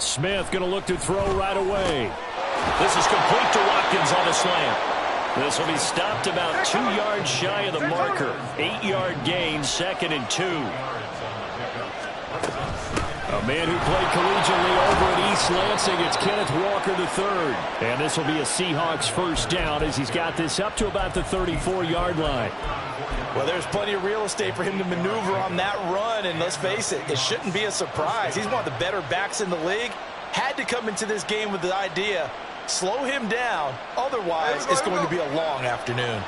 Smith going to look to throw right away. This is complete to Watkins on the slam. This will be stopped about 2 yards shy of the marker. 8-yard gain, 2nd and 2. A man who played collegiately over at East Lansing, it's Kenneth Walker III. And this will be a Seahawks first down as he's got this up to about the 34-yard line. Well, there's plenty of real estate for him to maneuver on that run, and let's face it, it shouldn't be a surprise. He's one of the better backs in the league. Had to come into this game with the idea, slow him down, otherwise it's going to be a long afternoon.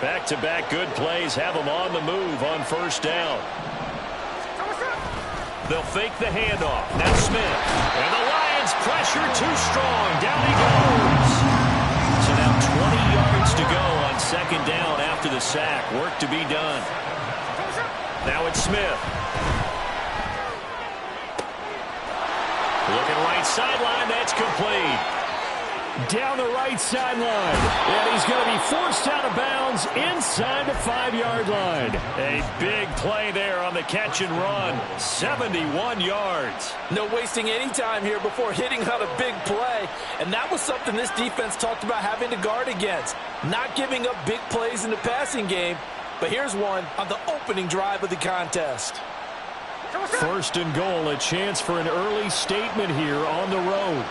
Back-to-back good plays have him on the move on first down. They'll fake the handoff. Now Smith. And the Lions pressure too strong. Down he goes. So now 20 yards to go on 2nd down after the sack. Work to be done. Now it's Smith. Looking right sideline. That's complete. Down the right sideline. And he's going to be forced out of bounds inside the 5-yard line. A big play there on the catch and run. 71 yards. No wasting any time here before hitting on a big play. And that was something this defense talked about having to guard against. Not giving up big plays in the passing game. But here's one on the opening drive of the contest. 1st and goal. A chance for an early statement here on the road.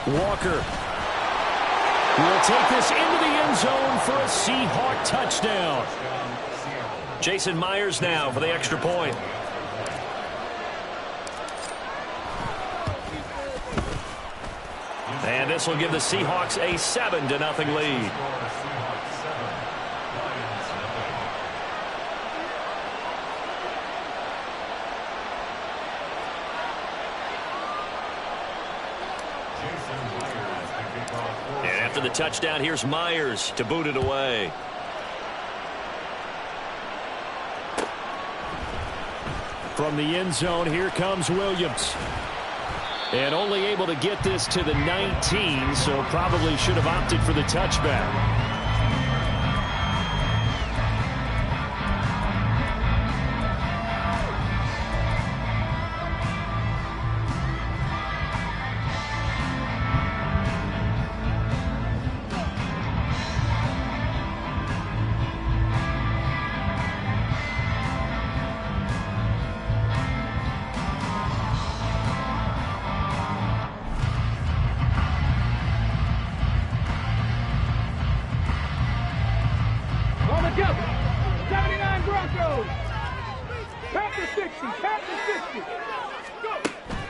Walker will take this into the end zone for a Seahawk touchdown. Jason Myers now for the extra point. And this will give the Seahawks a 7-0 lead. And after the touchdown, here's Myers to boot it away. From the end zone, here comes Williams. And only able to get this to the 19, so probably should have opted for the touchback.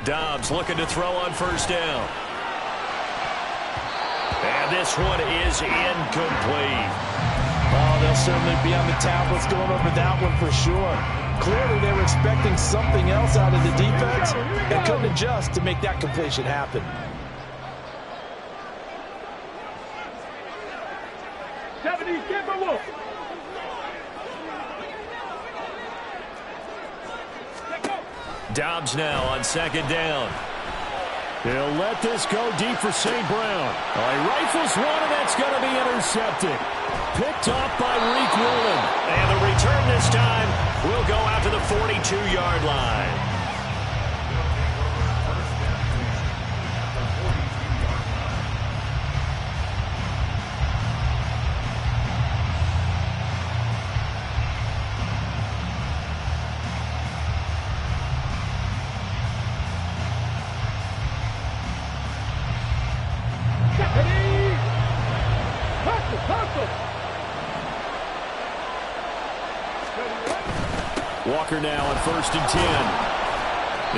Dobbs looking to throw on first down. And this one is incomplete. Oh, they'll certainly be on the tablets going over that one for sure. Clearly they were expecting something else out of the defense and couldn't adjust to make that completion happen. Dobbs now on 2nd down. He'll let this go deep for St. Brown. He rifles one, and that's going to be intercepted. Picked off by Reek Woolen. And the return this time will go out to the 42-yard line. Walker now on 1st and 10.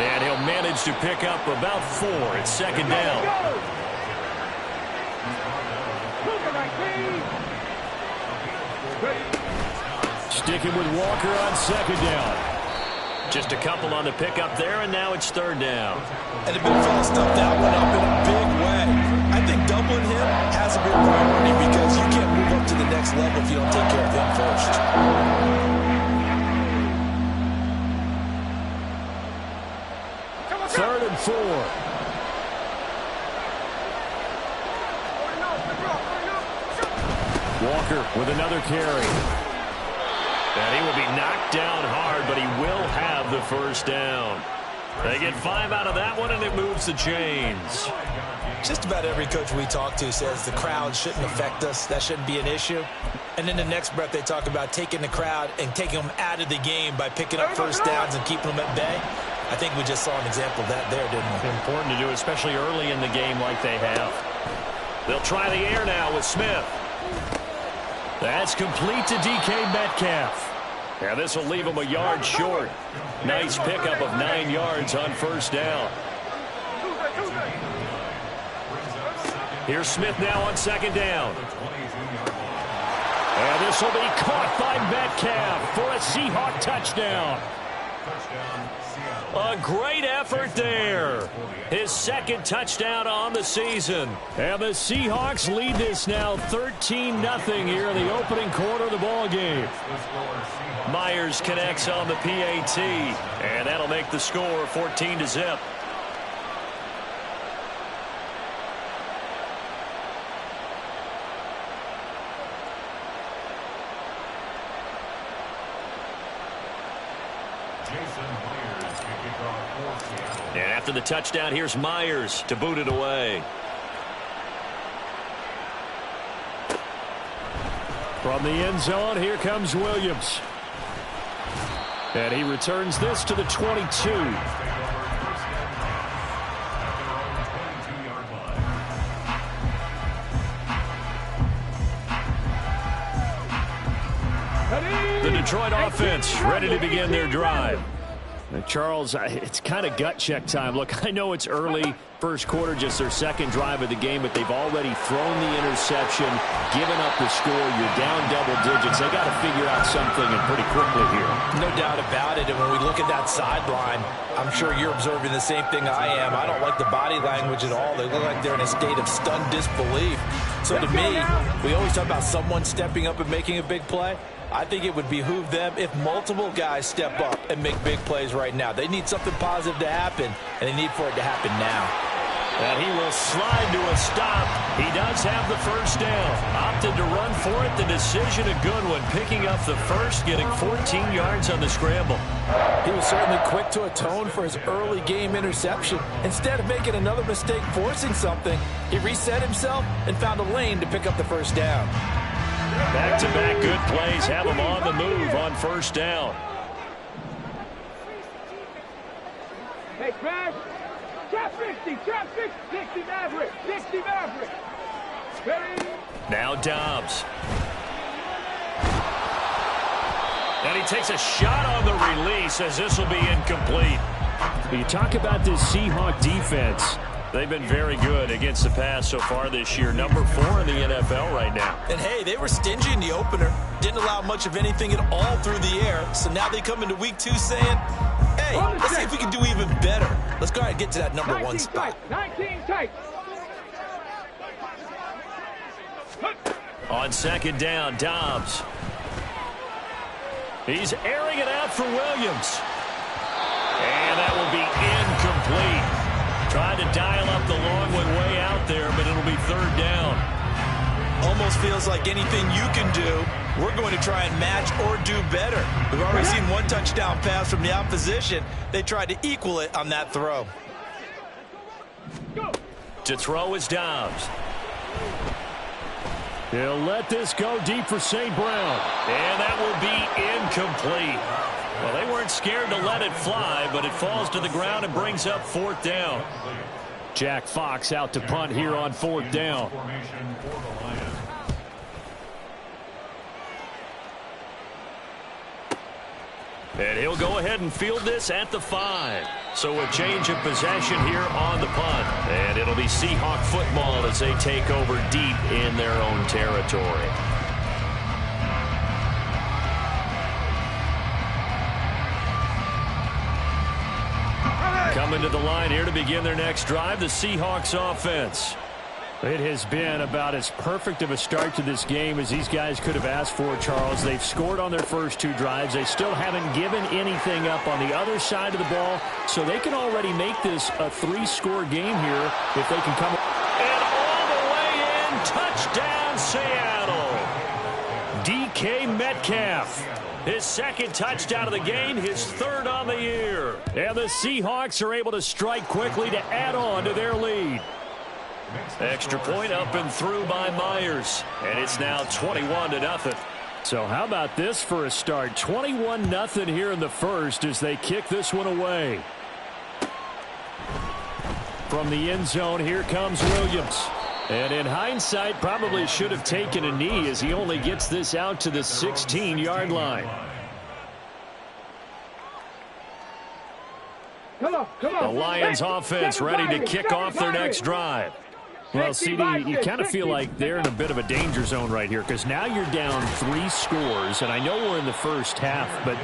And he'll manage to pick up about 4 at 2nd down. Sticking with Walker on 2nd down. Just a couple on the pickup there, and now it's 3rd down. And the big fella stuffed that one up in a big way. I think doubling him has to be a priority because you can't move up to the next level if you don't take care of him first. 3rd and 4. Walker with another carry. And he will be knocked down hard, but he will have the first down. They get 5 out of that one, and it moves the chains. Just about every coach we talk to says the crowd shouldn't affect us. That shouldn't be an issue. And in the next breath, they talk about taking the crowd and taking them out of the game by picking up first downs and keeping them at bay. I think we just saw an example of that there, didn't we? Important to do, especially early in the game like they have. They'll try the air now with Smith. That's complete to DK Metcalf. Yeah, this will leave him a yard short. Nice pickup of 9 yards on first down. Here's Smith now on second down. And this will be caught by Metcalf for a Seahawk touchdown. A great effort there. His second touchdown on the season. And the Seahawks lead this now 13-0 here in the opening quarter of the ball game. Myers connects on the PAT, and that'll make the score 14-0. And after the touchdown, here's Myers to boot it away. From the end zone, here comes Williams. And he returns this to the 22. The Detroit offense ready to begin their drive. Charles, it's kind of gut check time. Look, I know it's early, first quarter, just their second drive of the game, but they've already thrown the interception, given up the score. You're down double digits. They got to figure out something, and pretty quickly here. No doubt about it. And when we look at that sideline, I'm sure you're observing the same thing I am. I don't like the body language at all. They look like they're in a state of stunned disbelief. So to me, we always talk about someone stepping up and making a big play. I think it would behoove them if multiple guys step up and make big plays right now. They need something positive to happen, and they need for it to happen now. And he will slide to a stop. He does have the first down. Opted to run for it. The decision a good one. Picking up the first, getting 14 yards on the scramble. He was certainly quick to atone for his early game interception. Instead of making another mistake forcing something, he reset himself and found a lane to pick up the first down. Back-to-back good plays have him on the move on first down. Hey, Crash. Trap 60, trap 60 Maverick, 60 Maverick. Now Dobbs. And he takes a shot on the release as this will be incomplete. You talk about this Seahawk defense. They've been very good against the pass so far this year. Number 4 in the NFL right now. And, hey, they were stingy in the opener. Didn't allow much of anything at all through the air. So now they come into week 2 saying, hey, let's see if we can do even better. Let's go ahead and get to that number 1 spot. 19 tight. On second down, Dobbs. He's airing it out for Williams. And that will be incomplete. Trying to dial up the long one way out there, but it'll be third down. Almost feels like anything you can do, we're going to try and match or do better. We've already seen one touchdown pass from the opposition. They tried to equal it on that throw. To throw is Dobbs. He'll let this go deep for St. Brown. And that will be incomplete. Well, they weren't scared to let it fly, but it falls to the ground and brings up fourth down. Jack Fox out to punt here on fourth down. And he'll go ahead and field this at the 5. So a change of possession here on the punt. And it'll be Seahawk football as they take over deep in their own territory. Coming to the line here to begin their next drive, the Seahawks offense. It has been about as perfect of a start to this game as these guys could have asked for, Charles. They've scored on their first 2 drives. They still haven't given anything up on the other side of the ball, so they can already make this a 3-score game here if they can come. And all the way in, touchdown Seattle. DK Metcalf. His second touchdown of the game, his third on the year. And the Seahawks are able to strike quickly to add on to their lead. Extra point up and through by Myers. And it's now 21-0. So how about this for a start? 21-0 here in the first as they kick this one away. From the end zone, here comes Williams. And in hindsight, probably should have taken a knee as he only gets this out to the 16-yard line. Come on. The Lions offense ready to kick off their next drive. Well, CD, you kind of feel like they're in a bit of a danger zone right here because now you're down 3 scores, and I know we're in the first half, but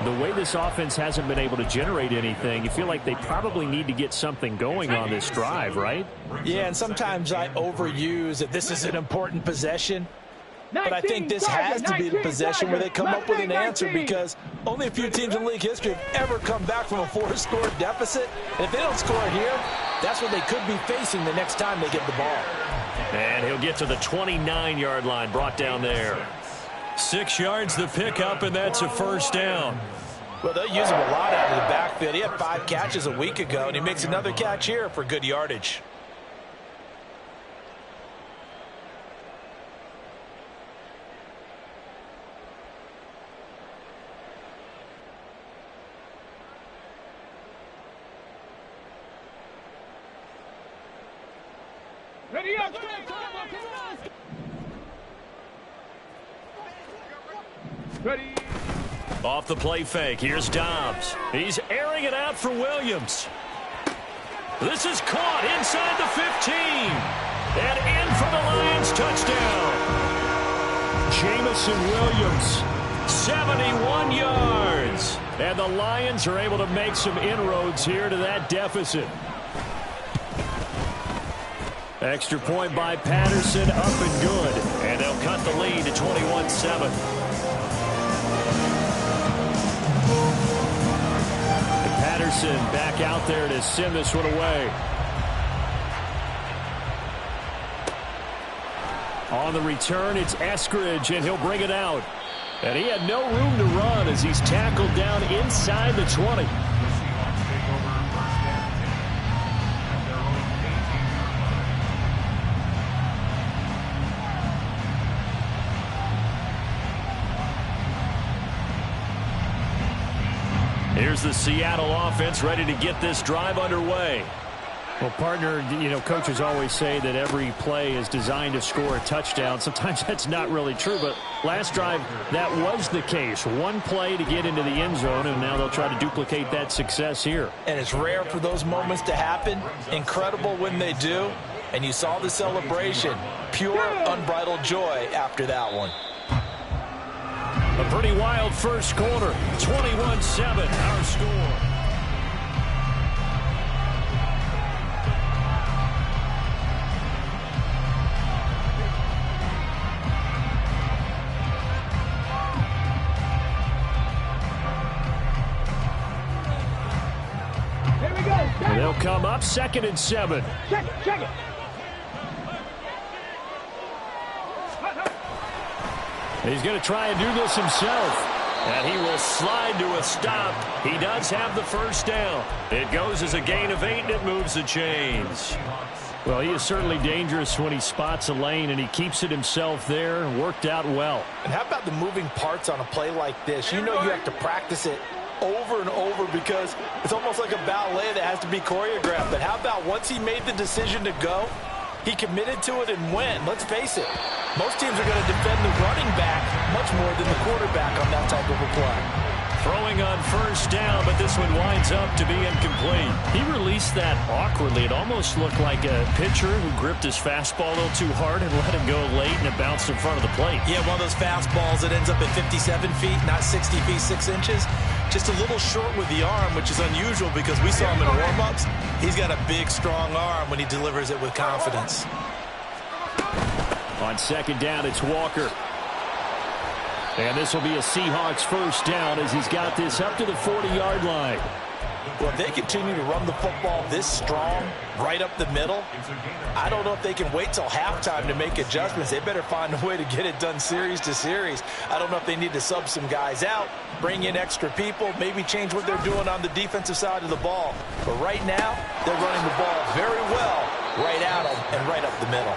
the way this offense hasn't been able to generate anything, you feel like they probably need to get something going on this drive, right? Yeah, and sometimes I overuse that this is an important possession. But I think this has to be the possession where they come up with an answer because only a few teams in league history have ever come back from a 4-score deficit. And if they don't score here, that's what they could be facing the next time they get the ball. And he'll get to the 29-yard line, brought down there. 6 yards the pickup, and that's a first down. Well, they'll use him a lot out of the backfield. He had 5 catches a week ago, and he makes another catch here for good yardage. Ready up. Ready. Off the play fake, here's Dobbs. He's airing it out for Williams. This is caught inside the 15. And in for the Lions touchdown. Jamison Williams. 71 yards. And the Lions are able to make some inroads here to that deficit. Extra point by Patterson, up and good. And they'll cut the lead to 21-7. Patterson back out there to send this one away. On the return, it's Eskridge, and he'll bring it out. And he had no room to run as he's tackled down inside the 20. Here's the Seattle offense ready to get this drive underway. Well, partner, you know, coaches always say that every play is designed to score a touchdown. Sometimes that's not really true, but last drive, that was the case. One play to get into the end zone, and now they'll try to duplicate that success here. And it's rare for those moments to happen. Incredible when they do. And you saw the celebration. Pure, unbridled joy after that one. A pretty wild first quarter. 21-7, our score. Here we go. And they'll come up 2nd and 7. Check it. He's going to try and do this himself. And he will slide to a stop. He does have the first down. It goes as a gain of 8, and it moves the chains. Well, he is certainly dangerous when he spots a lane, and he keeps it himself there and worked out well. And how about the moving parts on a play like this? You know you have to practice it over and over because it's almost like a ballet that has to be choreographed. But how about once he made the decision to go, he committed to it and went. Let's face it, most teams are going to defend the running back much more than the quarterback on that type of a play. Throwing on first down, but this one winds up to be incomplete. He released that awkwardly. It almost looked like a pitcher who gripped his fastball a little too hard and let him go late, and it bounced in front of the plate. Yeah, one of those fastballs that ends up at 57 feet, not 60 feet, 6 inches. Just a little short with the arm, which is unusual because we saw him in warm-ups. He's got a big, strong arm when he delivers it with confidence. On 2nd down, it's Walker. And this will be a Seahawks first down as he's got this up to the 40-yard line. Well, if they continue to run the football this strong, right up the middle, I don't know if they can wait till halftime to make adjustments. They better find a way to get it done series to series. I don't know if they need to sub some guys out, bring in extra people, maybe change what they're doing on the defensive side of the ball. But right now, they're running the ball very well right at them and right up the middle.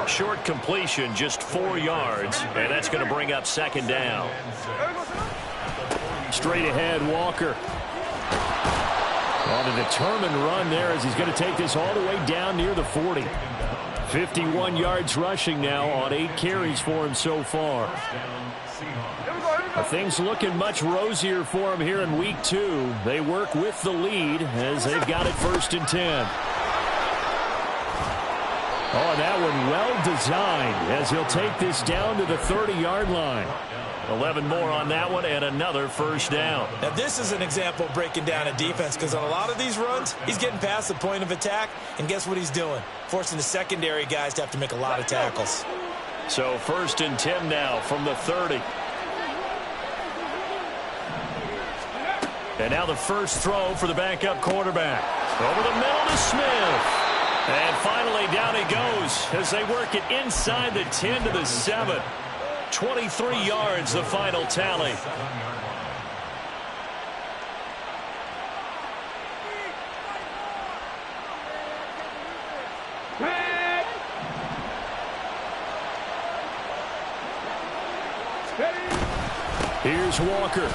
Short completion, just 4 yards, and that's going to bring up second down. Straight ahead, Walker. On a determined run there as he's going to take this all the way down near the 40. 51 yards rushing now on 8 carries for him so far. Things looking much rosier for him here in week 2. They work with the lead as they've got it 1st and 10. Oh, that one well designed as he'll take this down to the 30-yard line. 11 more on that one and another first down. Now, this is an example of breaking down a defense because on a lot of these runs, he's getting past the point of attack, and guess what he's doing? Forcing the secondary guys to have to make a lot of tackles. So 1st and 10 now from the 30. And now the first throw for the backup quarterback. Over the middle to Smith. And finally down he goes as they work it inside the 10 to the 7. 23 yards, the final tally. Here's Walker.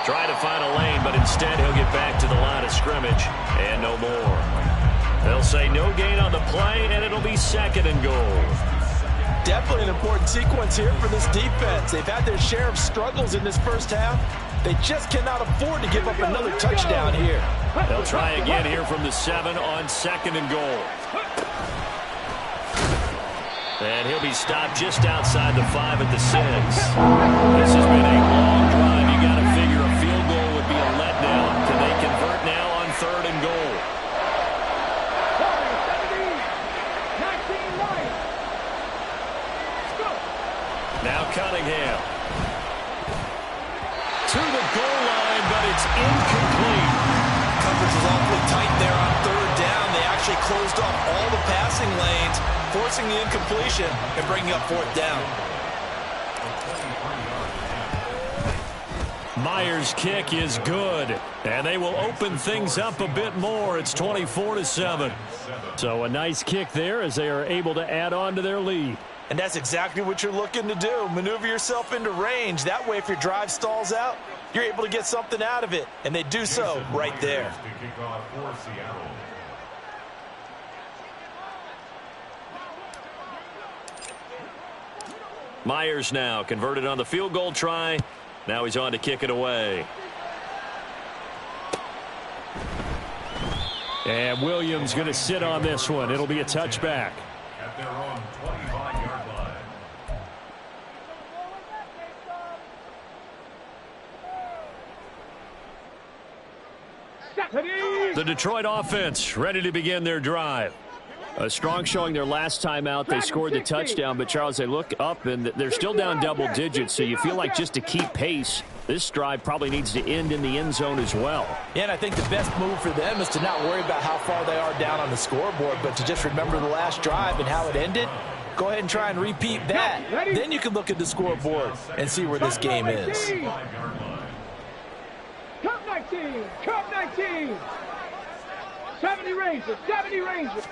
Trying to find a lane, but instead he'll get back to the line of scrimmage. And no more. They'll say no gain on the play, and it'll be 2nd and goal. Definitely an important sequence here for this defense. They've had their share of struggles in this first half. They just cannot afford to give up another touchdown here. They'll try again here from the 7 on 2nd and goal. And he'll be stopped just outside the 5 at the 6. This has been a long drive. You got to figure a field goal would be a letdown. Can they convert now on 3rd and goal? Now Cunningham. To the goal line, but it's incomplete. Coverage was awfully tight there on 3rd down. They actually closed off all the passing lanes, forcing the incompletion and bringing up 4th down. Myers' kick is good, and they will open things up a bit more. It's 24-7. So a nice kick there as they are able to add on to their lead. And that's exactly what you're looking to do. Maneuver yourself into range. That way, if your drive stalls out, you're able to get something out of it. And they do so right there. Myers now converted on the field goal try. Now he's on to kick it away. And Williams going to sit on this one. It'll be a touchback. At their own 25-yard line. The Detroit offense ready to begin their drive. A strong showing their last time out. They scored the touchdown, but Charles, they look up and they're still down double digits, so you feel like just to keep pace, this drive probably needs to end in the end zone as well. Yeah, and I think the best move for them is to not worry about how far they are down on the scoreboard, but to just remember the last drive and how it ended. Go ahead and try and repeat that. Then you can look at the scoreboard and see where this game is. Cup 19, Cup 19. 70 Rangers, 70 Rangers.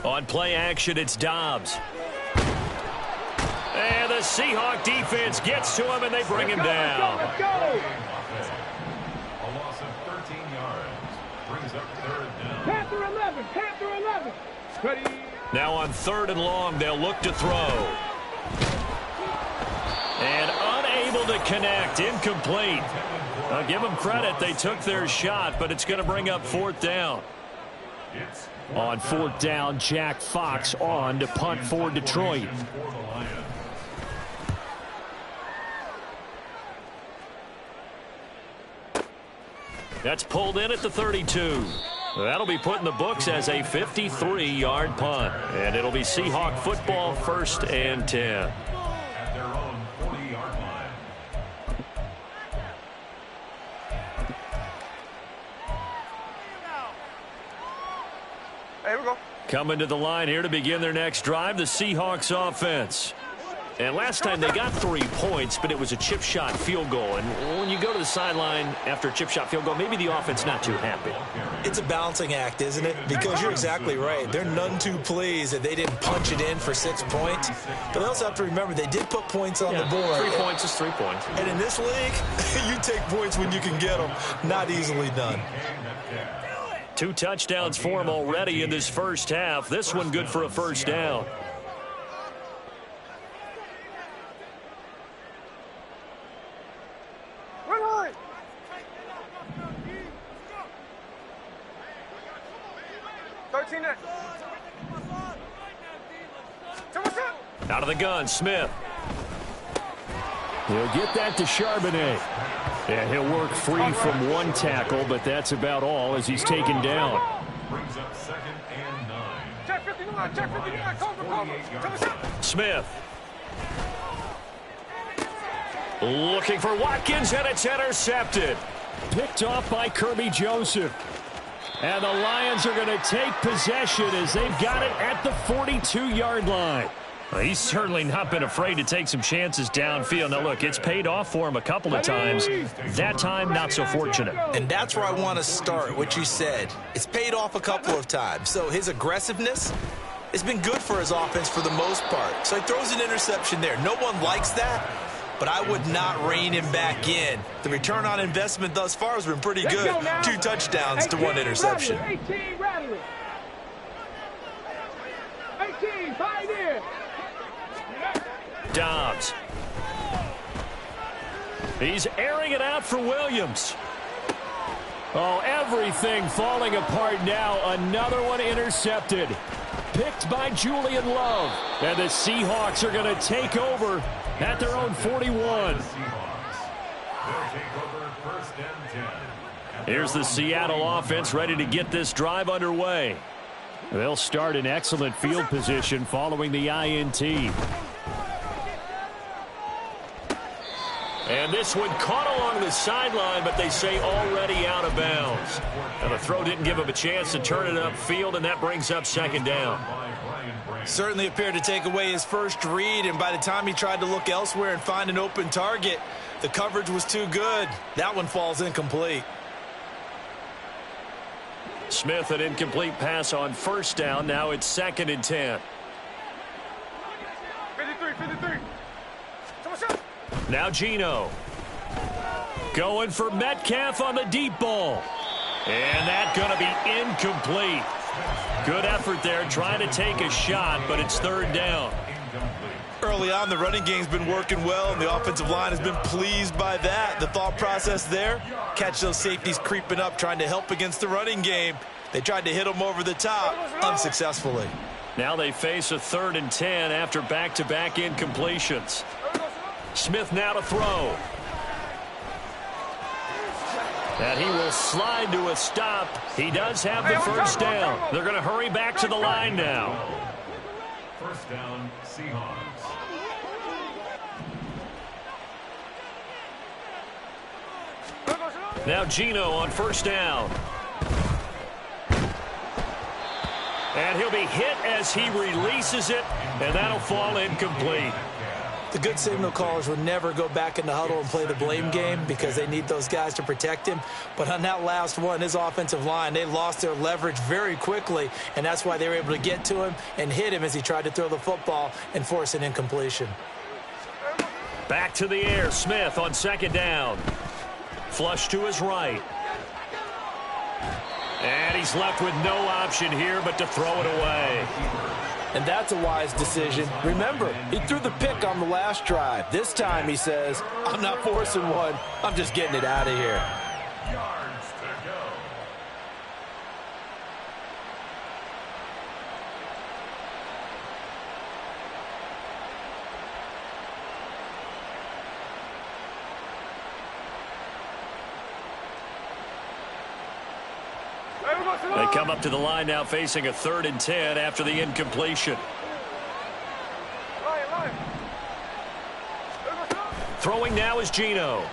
On play action, it's Dobbs. And the Seahawk defense gets to him, and they bring him down. Let's go. A loss of 13 yards brings up 3rd down. Panther 11, Panther 11. Ready. Now on 3rd and long, they'll look to throw. And unable to connect, incomplete. I'll give them credit. They took their shot, but it's going to bring up 4th down. On 4th down, Jack Fox on to punt for Detroit. That's pulled in at the 32. That'll be put in the books as a 53-yard punt. And it'll be Seahawk football 1st and 10. Coming to the line here to begin their next drive, the Seahawks offense. And last time they got 3 points, but it was a chip shot field goal. And when you go to the sideline after a chip shot field goal, maybe the offense not too happy. It's a balancing act, isn't it? Because you're exactly right. They're none too pleased that they didn't punch it in for 6 points. But they also have to remember they did put points on the board. 3 points is 3 points. And in this league, you take points when you can get them. Not easily done. 2 touchdowns for him already in this first half. This one good for a first down. Out of the gun, Smith. He'll get that to Charbonnet. Yeah, he'll work free from 1 tackle, but that's about all as he's taken down. Brings up 2nd and 9. Check 59, check 59, cover. Smith. Looking for Watkins, and it's intercepted. Picked off by Kirby Joseph. And the Lions are going to take possession as they've got it at the 42-yard line. Well, he's certainly not been afraid to take some chances downfield. Now, look, it's paid off for him a couple of times. That time, not so fortunate. And that's where I want to start, what you said. It's paid off a couple of times. So his aggressiveness has been good for his offense for the most part. So he throws an interception there. No one likes that, but I would not rein him back in. The return on investment thus far has been pretty good. 2 touchdowns to 1 interception. 18, Rattler. 18, Pioneer. Dobbs. He's airing it out for Williams. Oh, everything falling apart now. Another one intercepted. Picked by Julian Love. And the Seahawks are going to take over at their own 41. Here's the Seattle offense ready to get this drive underway. They'll start in excellent field position following the INT. And this one caught along the sideline, but they say already out of bounds. And the throw didn't give him a chance to turn it upfield, and that brings up 2nd down. Certainly appeared to take away his first read, and by the time he tried to look elsewhere and find an open target, the coverage was too good. That one falls incomplete. Smith, an incomplete pass on 1st down. Now it's 2nd and 10. 53. Now Geno. Going for Metcalf on the deep ball. And that's going to be incomplete. Good effort there trying to take a shot, but it's 3rd down. Early on, the running game's been working well, and the offensive line has been pleased by that. The thought process there, catch those safeties creeping up, trying to help against the running game. They tried to hit them over the top, unsuccessfully. Now they face a 3rd and 10 after back-to-back incompletions. Smith now to throw. And he will slide to a stop. He does have the 1st down. They're going to hurry back to the line now. 1st down, Seahawks. Now Geno on 1st down. And he'll be hit as he releases it, and that'll fall incomplete. The good signal callers would never go back in the huddle and play the blame game because they need those guys to protect him. But on that last one, his offensive line, they lost their leverage very quickly, and that's why they were able to get to him and hit him as he tried to throw the football and force an incompletion. Back to the air, Smith on 2nd down. Flush to his right. And he's left with no option here but to throw it away. And that's a wise decision. Remember, he threw the pick on the last drive. This time he says, I'm not forcing one. I'm just getting it out of here. Yards to go. They come up to the line now facing a 3rd and 10 after the incompletion. Throwing now is Geno.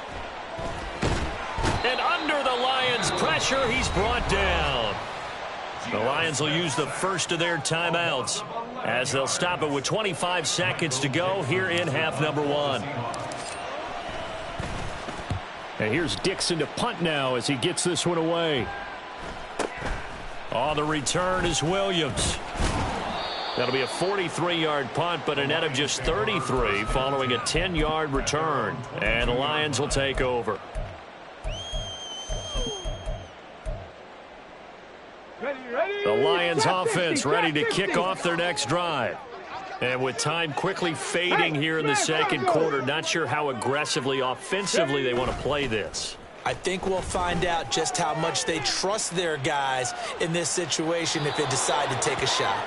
And under the Lions' pressure, he's brought down. The Lions will use the first of their timeouts as they'll stop it with 25 seconds to go here in half number 1. And here's Dixon to punt now as he gets this one away. On the return is Williams. That'll be a 43-yard punt, but a net of just 33 following a 10-yard return. And the Lions will take over. The Lions offense ready to kick off their next drive. And with time quickly fading here in the second quarter, not sure how aggressively, offensively they want to play this. I think we'll find out just how much they trust their guys in this situation if they decide to take a shot.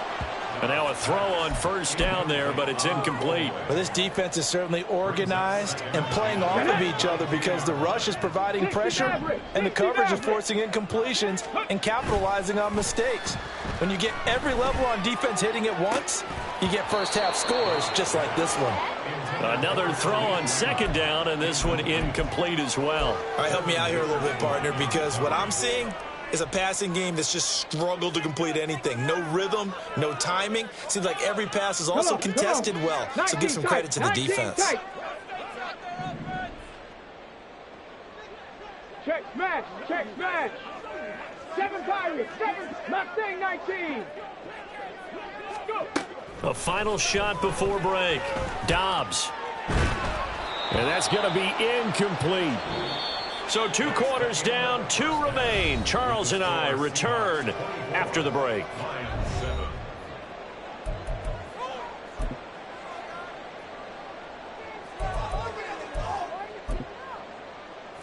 And now a throw on first down there, but it's incomplete. Well, this defense is certainly organized and playing off of each other because the rush is providing pressure and the coverage is forcing incompletions and capitalizing on mistakes. When you get every level on defense hitting at once, you get first half scores just like this one. Another throw on second down, and this one incomplete as well. All right, help me out here a little bit, partner, because what I'm seeing is a passing game that's just struggled to complete anything. No rhythm, no timing. Seems like every pass is also contested well, so give some credit to the defense. Check smash, check smash. 7 Pirates, 7, Mustang 19. Go. A final shot before break. Dobbs. And that's going to be incomplete. So 2 quarters down, 2 remain. Charles and I return after the break.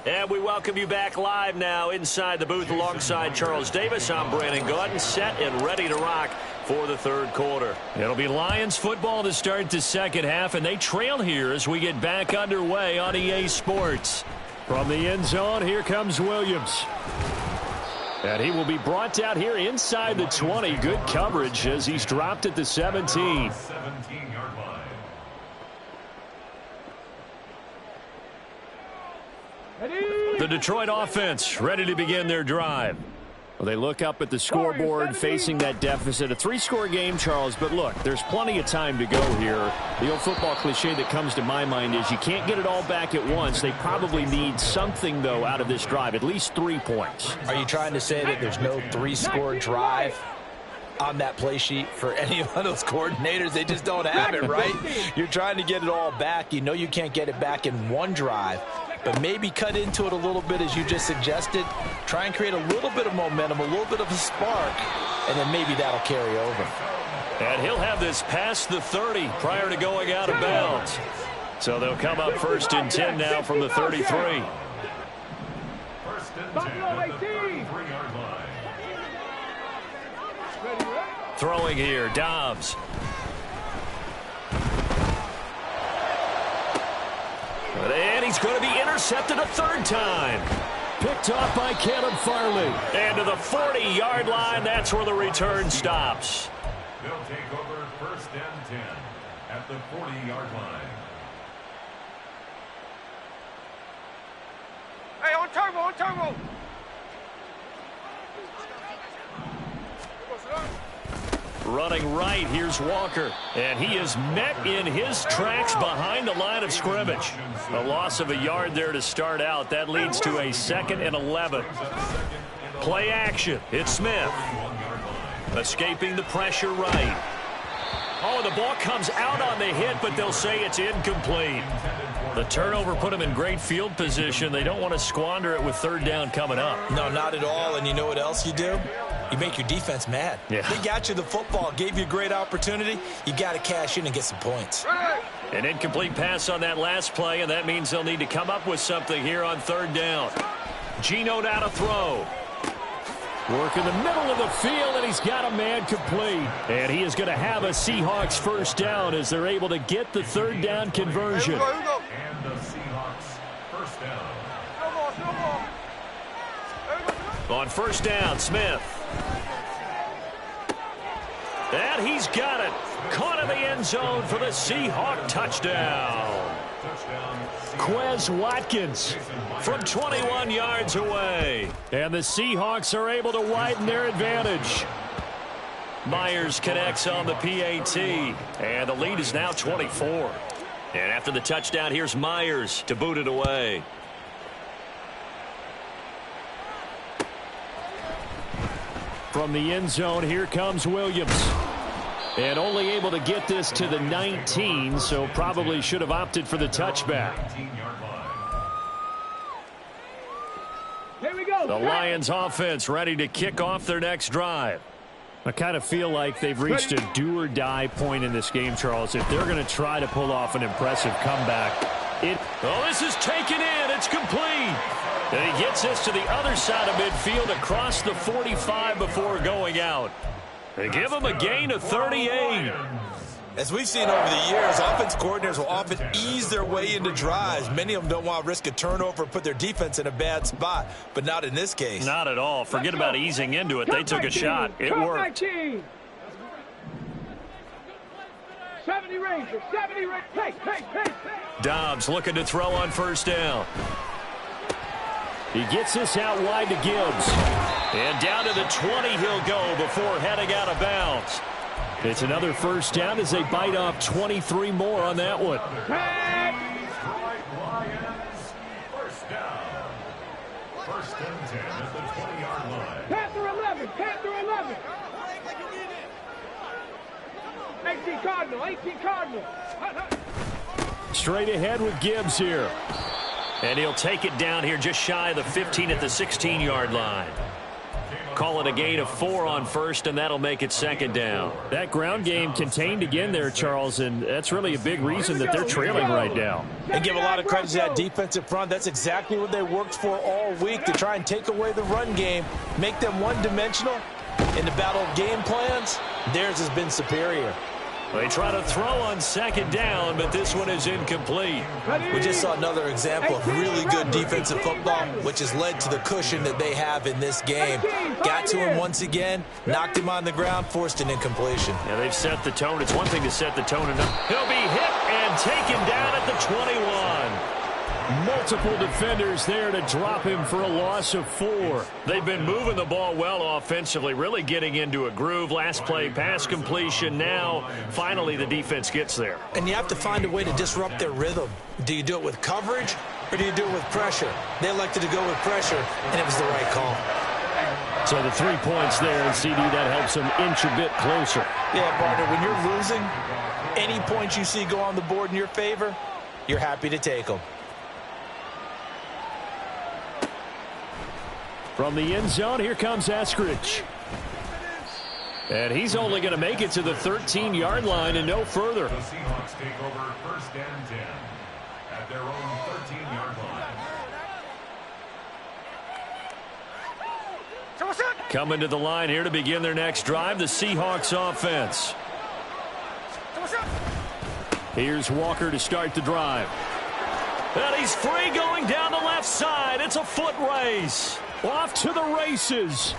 And we welcome you back live now inside the booth alongside Charles Davis. I'm Brandon Gaudin, set and ready to rock for the third quarter. It'll be Lions football to start the second half, and they trail here as we get back underway on EA Sports. From the end zone, here comes Williams. And he will be brought down here inside the 20. Good coverage as he's dropped at the 17. 17-yard line. The Detroit offense ready to begin their drive. Well, they look up at the scoreboard facing that deficit. A 3-score game, Charles, but look, there's plenty of time to go here. The old football cliche that comes to my mind is you can't get it all back at once. They probably need something, though, out of this drive, at least 3 points. Are you trying to say that there's no 3-score drive on that play sheet for any of those coordinators? They just don't have it, right? You're trying to get it all back. You know you can't get it back in one drive. But maybe cut into it a little bit as you just suggested. Try and create a little bit of momentum, a little bit of a spark, and then maybe that'll carry over. And he'll have this past the 30 prior to going out of bounds. So they'll come up 1st and 10 now from the 33. 1st and 10 at the 33-yard line. Throwing here, Dobbs. And he's going to be intercepted a 3rd time. Picked off by Caleb Farley. And to the 40-yard line, that's where the return stops. They'll take over 1st and 10 at the 40-yard line. Hey, on turbo, on turbo. Running right, here's Walker. And he is met in his tracks behind the line of scrimmage. A loss of a yard there to start out. That leads to a 2nd and 11. Play action. It's Smith. Escaping the pressure right. Oh, the ball comes out on the hit, but they'll say it's incomplete. The turnover put them in great field position. They don't want to squander it with 3rd down coming up. No, not at all. And you know what else you do? You make your defense mad. Yeah. They got you the football, gave you a great opportunity. You got to cash in and get some points. An incomplete pass on that last play, and that means they'll need to come up with something here on 3rd down. Geno now to throw. Work in the middle of the field, and he's got a man complete. And he is going to have a Seahawks 1st down as they're able to get the 3rd down conversion. And the Seahawks 1st down. On 1st down, Smith. And he's got it. Caught in the end zone for the Seahawk touchdown. Quez Watkins From 21 yards away. And the Seahawks are able to widen their advantage. Myers connects on the PAT, and the lead is now 24. And after the touchdown, here's Myers to boot it away. From the end zone, here comes Williams. And only able to get this to the 19, so probably should have opted for the touchback. Here we go. The Lions offense ready to kick off their next drive. I kind of feel like they've reached a do-or-die point in this game, Charles. If they're going to try to pull off an impressive comeback, Oh, this is taken in. It's complete. And he gets this to the other side of midfield across the 45 before going out. They give him a gain of 38. As we've seen over the years, offense coordinators will often ease their way into drives. Many of them don't want to risk a turnover and put their defense in a bad spot, but not in this case. Not at all. Forget about easing into it. They took a shot. It worked. 70 Rangers, 70 Rangers. Hey. Dobbs looking to throw on first down. He gets this out wide to Gibbs. And down to the 20 he'll go before heading out of bounds. It's another first down as they bite off 23 more on that one. First down. First and 10 at the 20-yard line. Panther 11, Panther 11. 18 Cardinal. Straight ahead with Gibbs here. And he'll take it down here just shy of the 15 at the 16-yard line. Call it a gain of 4 on first, and that'll make it second down. That ground game contained again there, Charles, and that's really a big reason that they're trailing right now. And give a lot of credit to that defensive front. That's exactly what they worked for all week, to try and take away the run game, make them one-dimensional. In the battle of game plans, theirs has been superior. They try to throw on second down, but this one is incomplete. We just saw another example of really good defensive football, which has led to the cushion that they have in this game. Got to him once again, knocked him on the ground, forced an incompletion. Yeah, they've set the tone. It's one thing to set the tone. He'll be hit and taken down at the 21. Multiple defenders there to drop him for a loss of 4. They've been moving the ball well offensively, really getting into a groove. Last play, pass completion. Now, finally, the defense gets there. And you have to find a way to disrupt their rhythm. Do you do it with coverage, or do you do it with pressure? They elected to go with pressure, and it was the right call. So the 3 points there, and CD, that helps them inch a bit closer. Yeah, partner, when you're losing, any points you see go on the board in your favor, you're happy to take them. From the end zone, here comes Eskridge. And he's only going to make it to the 13-yard line and no further. The Seahawks take over first and 10 at their own 13-yard line. Coming to the line here to begin their next drive, the Seahawks offense. Here's Walker to start the drive. And he's free going down the left side. It's a foot race. Off to the races.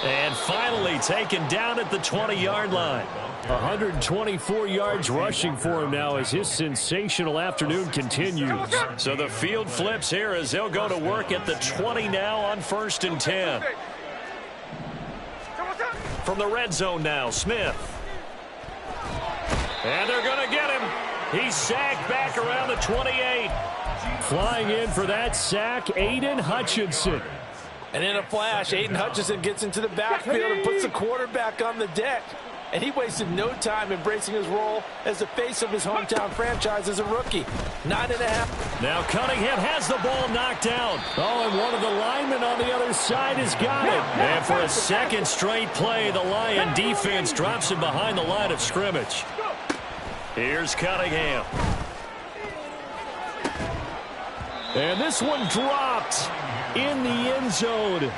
And finally taken down at the 20-yard line. 124 yards rushing for him now as his sensational afternoon continues. So the field flips here as they'll go to work at the 20 now on first and 10. From the red zone now, Smith. And they're going to get him. He's sacked back around the 28. Flying in for that sack, Aiden Hutchinson. And in a flash, Aiden Hutchinson gets into the backfield and puts the quarterback on the deck. And he wasted no time embracing his role as the face of his hometown franchise as a rookie. 9.5. Now Cunningham has the ball knocked down. Oh, and one of the linemen on the other side has got it. And for a second straight play, the Lion defense drops him behind the line of scrimmage. Here's Cunningham. And this one dropped in the end zone.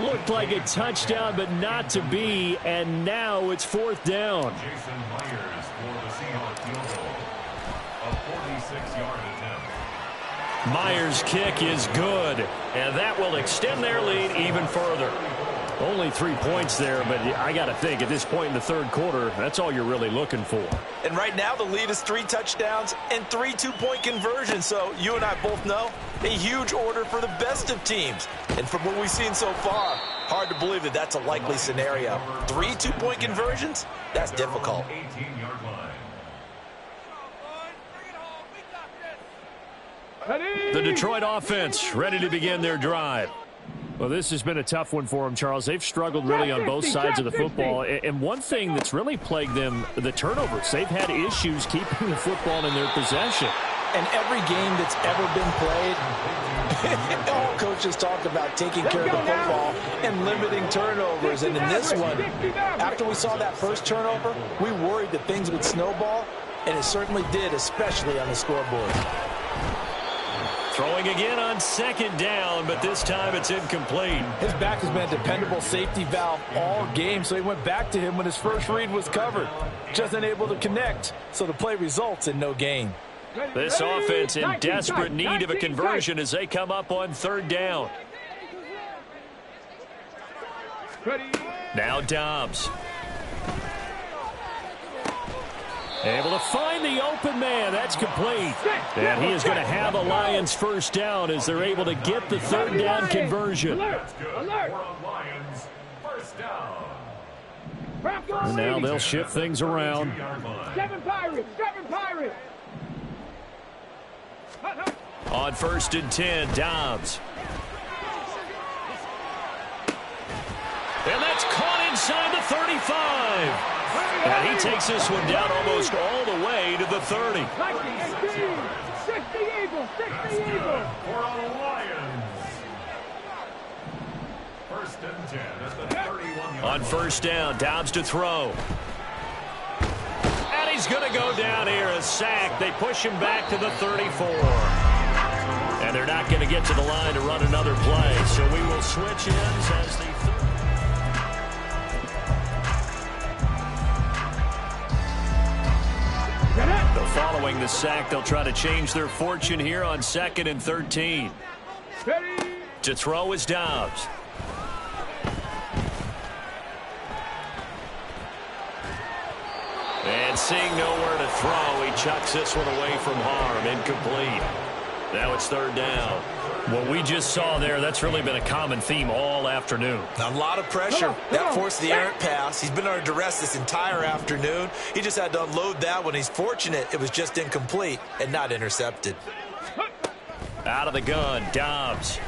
Looked like a touchdown, but not to be. And now it's fourth down. Jason Myers for the Seahawks field goal. A 46-yard attempt. Myers' kick is good, and that will extend their lead even further. Only 3 points there, but I got to think at this point in the third quarter, that's all you're really looking for. And right now the lead is 3 touchdowns and 3 two-point conversions. So you and I both know a huge order for the best of teams. And from what we've seen so far, hard to believe that that's a likely scenario. 3 two-point conversions? That's difficult. 18-yard line. The Detroit offense ready to begin their drive. Well, this has been a tough one for them, Charles. They've struggled really on both sides of the football. And one thing that's really plagued them, the turnovers. They've had issues keeping the football in their possession. And every game that's ever been played, all coaches talk about taking care of the football and limiting turnovers. And in this one, after we saw that first turnover, we worried that things would snowball, and it certainly did, especially on the scoreboard. Throwing again on second down, but this time it's incomplete. His back has been a dependable safety valve all game, so he went back to him when his first read was covered. Just unable to connect, so the play results in no gain. This offense in desperate need of a conversion as they come up on third down. Now Dobbs. Able to find the open man. That's complete. And he is going to have a Lions first down as they're able to get the third down conversion. That's good. We're on Lions. First down. And now they'll shift things around. 7 Pirates. 7 Pirates. On 1st and 10, Dobbs. And that's caught inside the 35. And he takes this one down almost all the way to the 30. 60 Eagles. 60 Eagles. We're on Lions. First and 10 at the 31-yard On first down, Dobbs to throw. And he's going to go down here, a sack. They push him back to the 34. And they're not going to get to the line to run another play. So we will switch ends as the following the sack, they'll try to change their fortune here on 2nd and 13. To throw is Dobbs. And seeing nowhere to throw, he chucks this one away from harm. Incomplete. Now it's third down. What we just saw there, that's really been a common theme all afternoon. A lot of pressure. That forced the errant pass. He's been under duress this entire afternoon. He just had to unload that one. He's fortunate it was just incomplete and not intercepted. Out of the gun, Dobbs.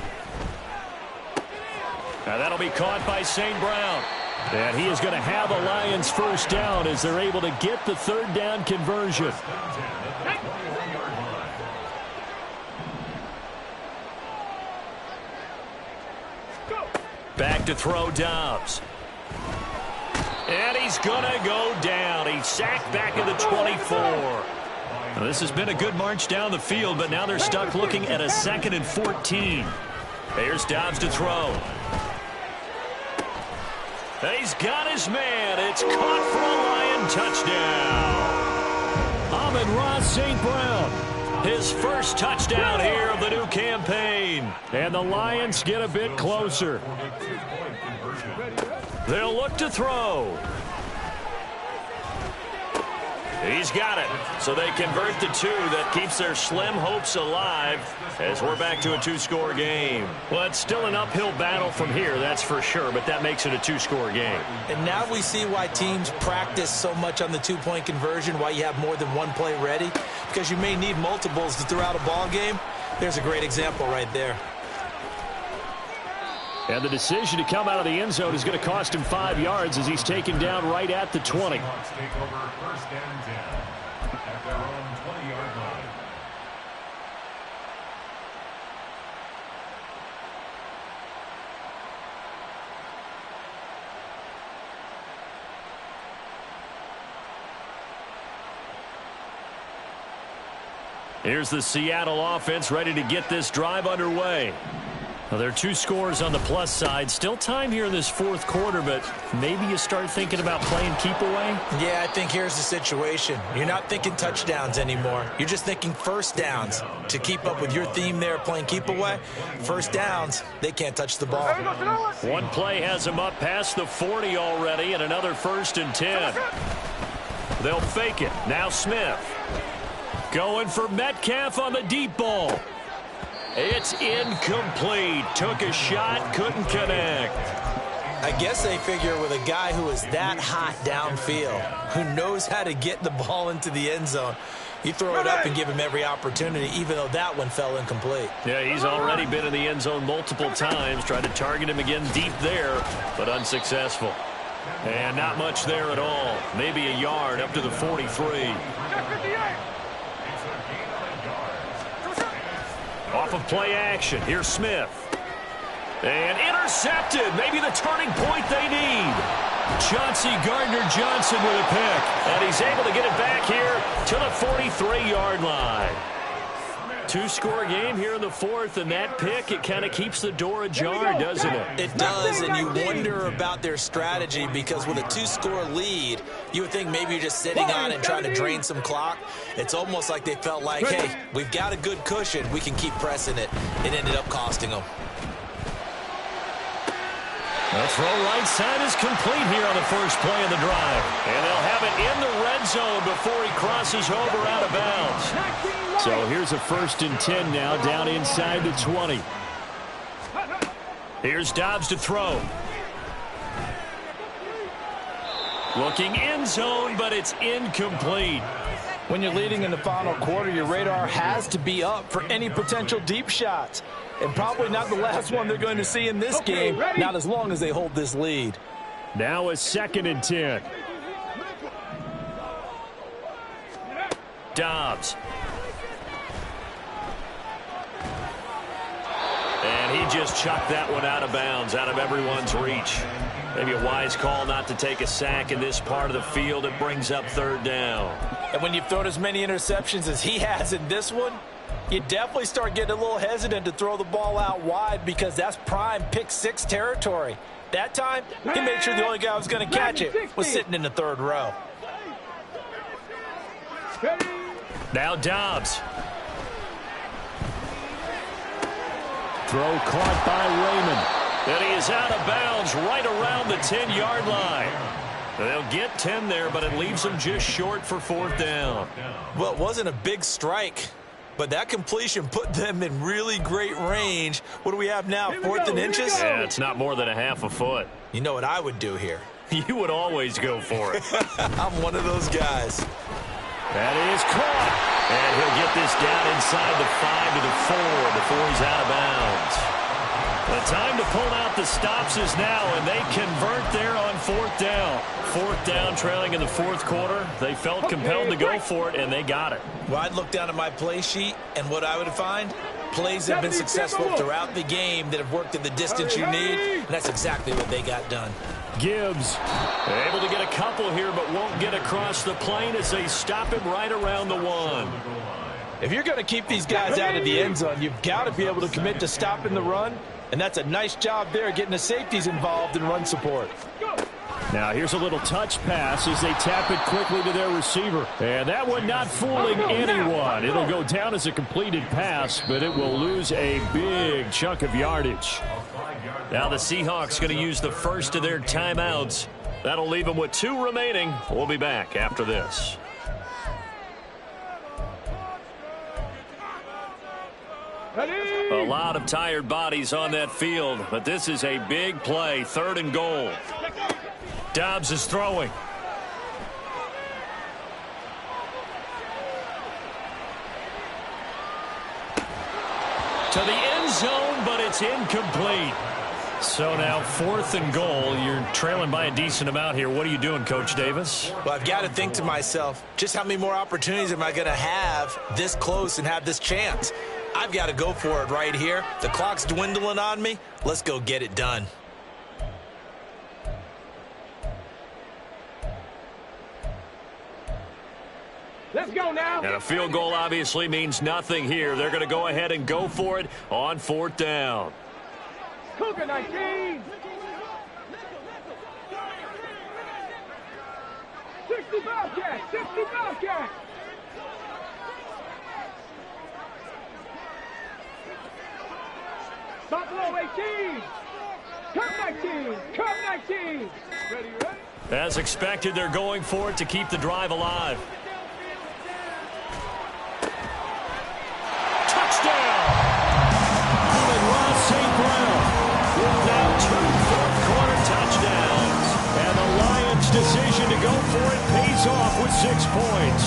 Now that'll be caught by St. Brown. And he is going to have a Lions first down as they're able to get the third down conversion. Back to throw, Dobbs. And he's going to go down. He's sacked back at the 24. Now, this has been a good march down the field, but now they're stuck looking at a 2nd and 14. Here's Dobbs to throw. And he's got his man. It's caught for a Lion touchdown. Amon-Ra St. Brown. His first touchdown here of the new campaign. And the Lions get a bit closer. They'll look to throw. He's got it. So they convert the 2. That keeps their slim hopes alive as we're back to a 2-score game. Well, it's still an uphill battle from here, that's for sure, but that makes it a 2-score game. And now we see why teams practice so much on the 2-point conversion, why you have more than one play ready, because you may need multiples throughout a ball game. There's a great example right there. And the decision to come out of the end zone is going to cost him 5 yards as he's taken down right at the 20. Take over 1st and 10 at their own 20-yard line. Here's the Seattle offense ready to get this drive underway. Well, there are two scores on the plus side. Still time here in this fourth quarter, but maybe you start thinking about playing keep away? Yeah, I think here's the situation. You're not thinking touchdowns anymore. You're just thinking first downs. To keep up with your theme there, playing keep away, first downs, they can't touch the ball. One play has them up past the 40 already, and another 1st and 10. They'll fake it. Now Smith. Going for Metcalf on the deep ball. It's incomplete. Took a shot, couldn't connect. I guess they figure with a guy who is that hot downfield, who knows how to get the ball into the end zone, you throw it up and give him every opportunity, even though that one fell incomplete. Yeah, he's already been in the end zone multiple times. Tried to target him again deep there, but unsuccessful. And not much there at all. Maybe a yard up to the 43. Off of play action. Here's Smith. And intercepted. Maybe the turning point they need. Chauncey Gardner-Johnson with a pick. And he's able to get it back here to the 43-yard line. Two-score game here in the fourth, and that pick, it kind of keeps the door ajar, doesn't it? It does, and you wonder about their strategy because with a two-score lead, you would think maybe you're just sitting on it and trying to drain some clock. It's almost like they felt like, hey, we've got a good cushion. We can keep pressing it. It ended up costing them. The throw right side is complete here on the first play of the drive. And they'll have it in the red zone before he crosses over out of bounds. So here's a 1st and 10 now, down inside the 20. Here's Dobbs to throw. Looking end zone, but it's incomplete. When you're leading in the final quarter, your radar has to be up for any potential deep shots. And probably not the last one they're going to see in this game, not as long as they hold this lead. Now a 2nd and 10. Dobbs. And he just chucked that one out of bounds, out of everyone's reach. Maybe a wise call not to take a sack in this part of the field. It brings up 3rd down. And when you've thrown as many interceptions as he has in this one, you definitely start getting a little hesitant to throw the ball out wide because that's prime pick 6 territory. That time, he made sure the only guy who was going to catch it was sitting in the 3rd row. Now Dobbs. Throw caught by Raymond. And he is out of bounds right around the 10-yard line. They'll get 10 there, but it leaves them just short for 4th down. Well, it wasn't a big strike, but that completion put them in really great range. What do we have now, 4th and inches? Yeah, it's not more than a half a foot. You know what I would do here? You would always go for it. I'm one of those guys. That is caught. And he'll get this down inside the 5 to the 4 before he's out of bounds. The time to pull out the stops is now, and they convert there on 4th down. 4th down, trailing in the 4th quarter. They felt compelled to go for it, and they got it. Well, I'd look down at my play sheet, and what I would find, plays have been successful throughout the game that have worked at the distance you need, and that's exactly what they got done. Gibbs. Able to get a couple here, but won't get across the plane as they stop him right around the 1. If you're going to keep these guys out of the end zone, you've got to be able to commit to stopping the run, and that's a nice job there getting the safeties involved in run support. Now here's a little touch pass as they tap it quickly to their receiver. And that one not fooling anyone. It'll go down as a completed pass, but it will lose a big chunk of yardage. Now the Seahawks going to use the first of their timeouts. That'll leave them with 2 remaining. We'll be back after this. A lot of tired bodies on that field, but this is a big play. 3rd and goal. Dobbs is throwing. To the end zone, but it's incomplete. So now 4th and goal. You're trailing by a decent amount here. What are you doing, Coach Davis? Well, I've got to think to myself, just how many more opportunities am I going to have this close and have this chance? I've got to go for it right here. The clock's dwindling on me. Let's go get it done. Let's go now. And a field goal obviously means nothing here. They're going to go ahead and go for it on 4th down. Cougar 19. 60 Bobcat. 60 Bobcat. Buffalo 18. Cup 19. Cup 19. Ready, ready? As expected, they're going for it to keep the drive alive. Touchdown! And Ross St. Brown with now 2 fourth-quarter touchdowns. And the Lions' decision to go for it pays off with 6 points.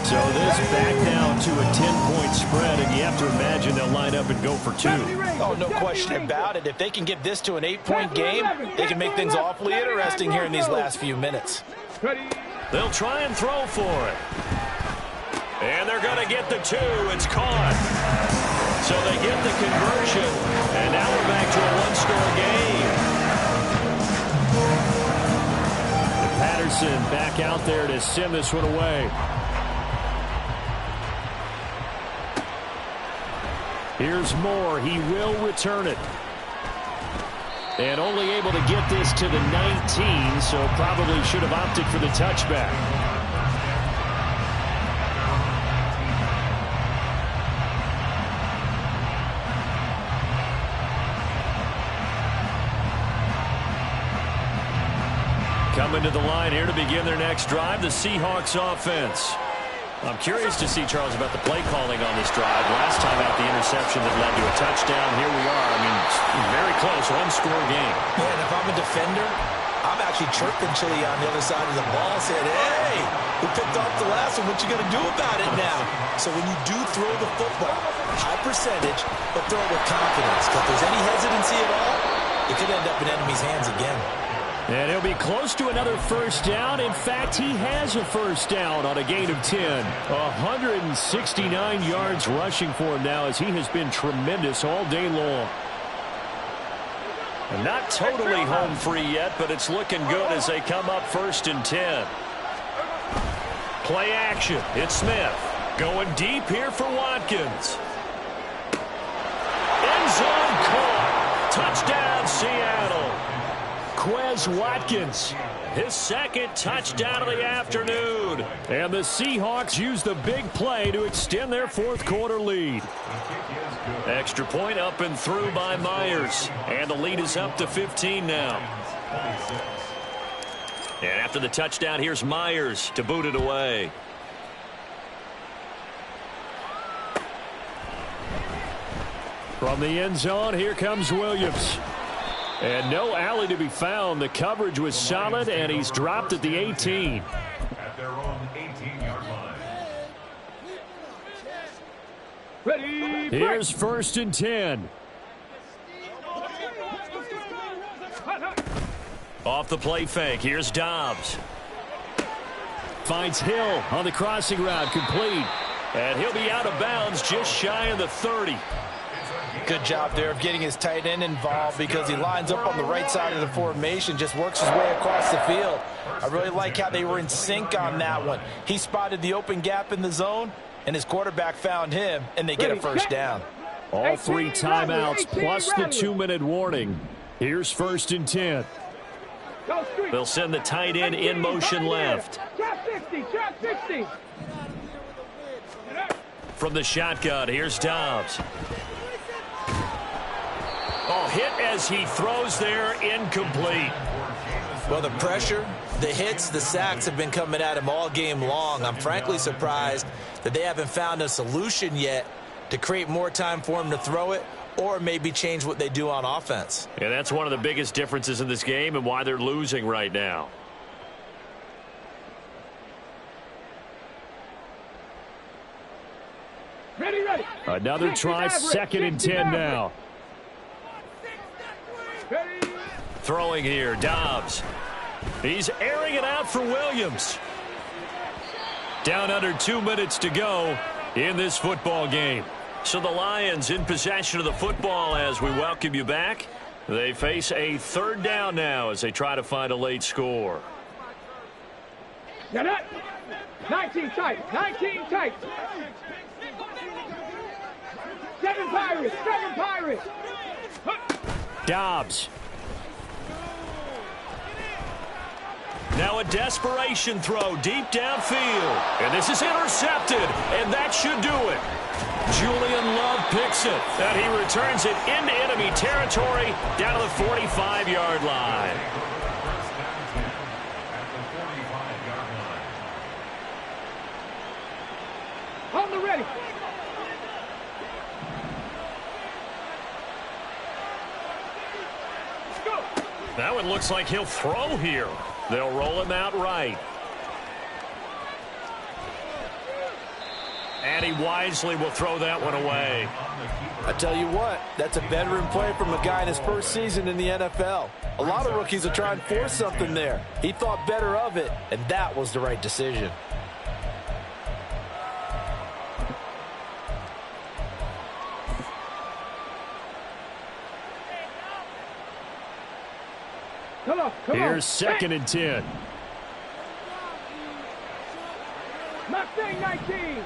So this back down to a 10-point spread, and you have to imagine they'll line up and go for 2. Oh, no question about it. If they can get this to an 8-point game, they can make things awfully interesting here in these last few minutes. They'll try and throw for it. And they're going to get the 2. It's caught. So they get the conversion, and now we're back to a one-score game. Patterson back out there to send this one away. Here's Moore. He will return it. And only able to get this to the 19, so probably should have opted for the touchback. Coming to the line here to begin their next drive, the Seahawks offense. I'm curious to see, Charles, about the play calling on this drive. Last time out, the interception that led to a touchdown. Here we are. I mean, very close, one-score game. Yeah, and if I'm a defender, I'm actually chirping Chili on the other side of the ball, saying, hey, we picked off the last one. What you going to do about it now? So when you do throw the football, high percentage, but throw it with confidence. Because if there's any hesitancy at all, it could end up in enemy's hands again. And he'll be close to another first down. In fact, he has a first down on a gain of 10. 169 yards rushing for him now, as he has been tremendous all day long. And not totally home free yet, but it's looking good as they come up 1st and 10. Play action. It's Smith. Going deep here for Watkins. End zone caught. Touchdown, Seattle. Quez Watkins, his second touchdown of the afternoon. And the Seahawks use the big play to extend their fourth-quarter lead. Extra point up and through by Myers. And the lead is up to 15 now. And after the touchdown, here's Myers to boot it away. From the end zone, here comes Williams. And no alley to be found. The coverage was solid, and he's dropped at the 18. At their own 18-yard line. Ready, Here's 1st and 10. Off the play fake, here's Dobbs. Finds Hill on the crossing route, complete. And he'll be out of bounds just shy of the 30. Good job there of getting his tight end involved, because he lines up on the right side of the formation, just works his way across the field. I really like how they were in sync on that one. He spotted the open gap in the zone, and his quarterback found him, and they get a first down. All 3 timeouts plus the 2-minute warning. Here's 1st and 10. They'll send the tight end in motion left. Trap 60, trap 60. From the shotgun, here's Dobbs. Oh, hit as he throws there, incomplete. Well, the pressure, the hits, the sacks have been coming at him all game long. I'm frankly surprised that they haven't found a solution yet to create more time for him to throw it, or maybe change what they do on offense. Yeah, that's one of the biggest differences in this game and why they're losing right now. Ready, ready. Another try, 2nd and 10 now. Ready. Throwing here, Dobbs. He's airing it out for Williams. Down under 2 minutes to go in this football game. So the Lions in possession of the football as we welcome you back. They face a 3rd down now as they try to find a late score. Now that. 19 tight. 19 tight. 7 Pirates. 7 Pirates. Dobbs. Now a desperation throw deep downfield. And this is intercepted, and that should do it. Julian Love picks it, and he returns it into enemy territory down to the 45-yard line. On the ready. Let's go. That one looks like he'll throw here. They'll roll him out right. And he wisely will throw that one away. I tell you what, that's a veteran play from a guy in his first season in the NFL. A lot of rookies will try and force something there. He thought better of it, and that was the right decision. Come on. Here's 2nd and 10. Mustang 19.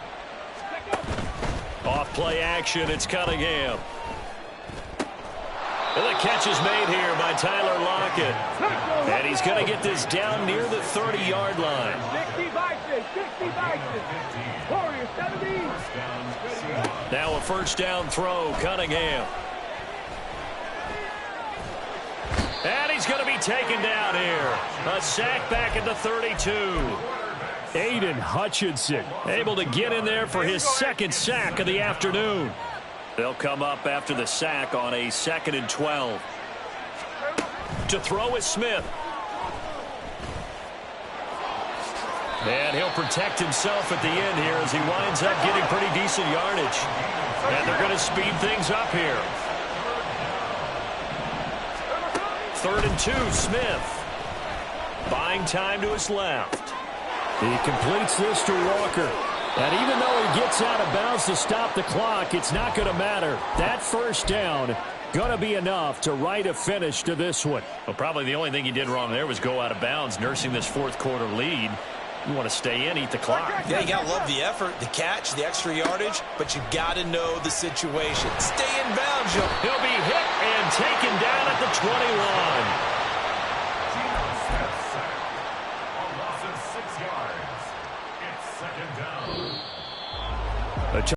Off play action, it's Cunningham. And the catch is made here by Tyler Lockett. And he's going to get this down near the 30-yard line. 60 Vikings. 60 Vikings. Warriors 70. Now a first down throw, Cunningham. And he's going to be taken down here. A sack back at the 32. Aiden Hutchinson able to get in there for his 2nd sack of the afternoon. They'll come up after the sack on a 2nd and 12. To throw is Smith. And he'll protect himself at the end here as he winds up getting pretty decent yardage. And they're going to speed things up here. 3rd and 2, Smith. Buying time to his left. He completes this to Walker. And even though he gets out of bounds to stop the clock, it's not going to matter. That first down going to be enough to write a finish to this one. Well, probably the only thing he did wrong there was go out of bounds, nursing this 4th quarter lead. You want to stay in, eat the clock. Yeah, you got to love the effort, the catch, the extra yardage, but you got to know the situation. Stay in bounds, Joe. He'll be hit and taken down at the 21.